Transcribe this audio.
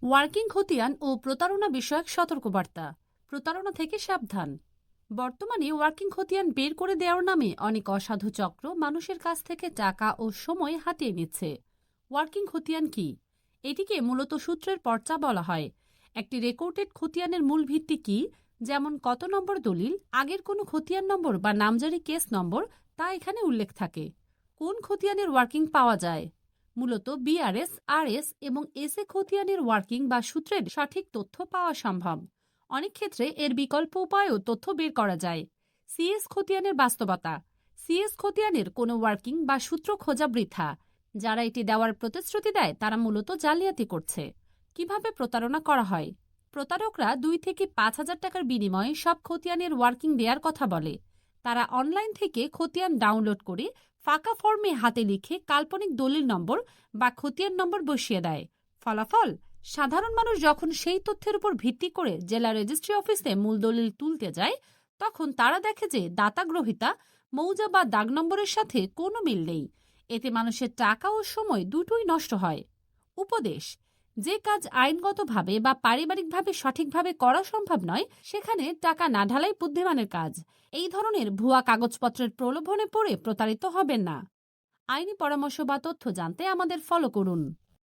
Working খতিয়ান ও প্রতারণা বিষয়ক সতর্কবার্তা। প্রতারণা থেকে সাবধান। বর্তমানে ওয়ার্কিং খতিয়ান বের করে দেওয়ার নামে অনেক অসাধু চক্র মানুষের কাছ থেকে টাকা ও সময় হাতিয়ে নিচ্ছে। ওয়ার্কিং খতিয়ান কি? এটিকে মূলত সূত্রের পর্চা বলা হয়। একটি রেকর্ডেড খতিয়ানের মূল ভিত্তি কি, যেমন কত নম্বর দলিল, আগের কোনো খতিয়ান নম্বর বা নামজারি কেস নম্বর, তা এখানে উল্লেখ থাকে। কোন খতিয়ানের ওয়ার্কিং পাওয়া যায়? মূলত বিআরএস, আরএস এবং এসএ খতিয়ানের ওয়ার্কিং বা সূত্রের সঠিক তথ্য পাওয়া সম্ভব। অনেক ক্ষেত্রে এর বিকল্প উপায়ও তথ্য বের করা যায়। সিএস খতিয়ানের বাস্তবতা। সিএস খতিয়ানের কোনো ওয়ার্কিং বা সূত্র খোঁজা বৃথা। যারা এটি দেওয়ার প্রতিশ্রুতি দেয় তারা মূলত জালিয়াতি করছে। কিভাবে প্রতারণা করা হয়? প্রতারকরা 2 থেকে 5,000 টাকার বিনিময়ে সব খতিয়ানের ওয়ার্কিং দেওয়ার কথা বলে। তারা অনলাইন থেকে খতিয়ান ডাউনলোড করে ফাঁকা ফর্মে হাতে লিখে কাল্পনিক দলিল নম্বর বা খতিয়ান নম্বর বসিয়ে দেয়। ফলাফল, সাধারণ মানুষ যখন সেই তথ্যের উপর ভিত্তি করে জেলা রেজিস্ট্রি অফিসে মূল দলিল তুলতে যায়, তখন তারা দেখে যে দাতা গ্রহীতা মৌজা বা দাগ নম্বরের সাথে কোনো মিল নেই। এতে মানুষের টাকা ও সময় দুটোই নষ্ট হয়। উপদেশ: যে কাজ আইনগতভাবে বা পারিবারিকভাবে সঠিকভাবে করা সম্ভব নয়, সেখানে টাকা না ঢালাই বুদ্ধিমানের কাজ। এই ধরনের ভুয়া কাগজপত্রের প্রলোভনে পড়ে প্রতারিত হবেন না। আইনি পরামর্শ বা তথ্য জানতে আমাদের ফলো করুন।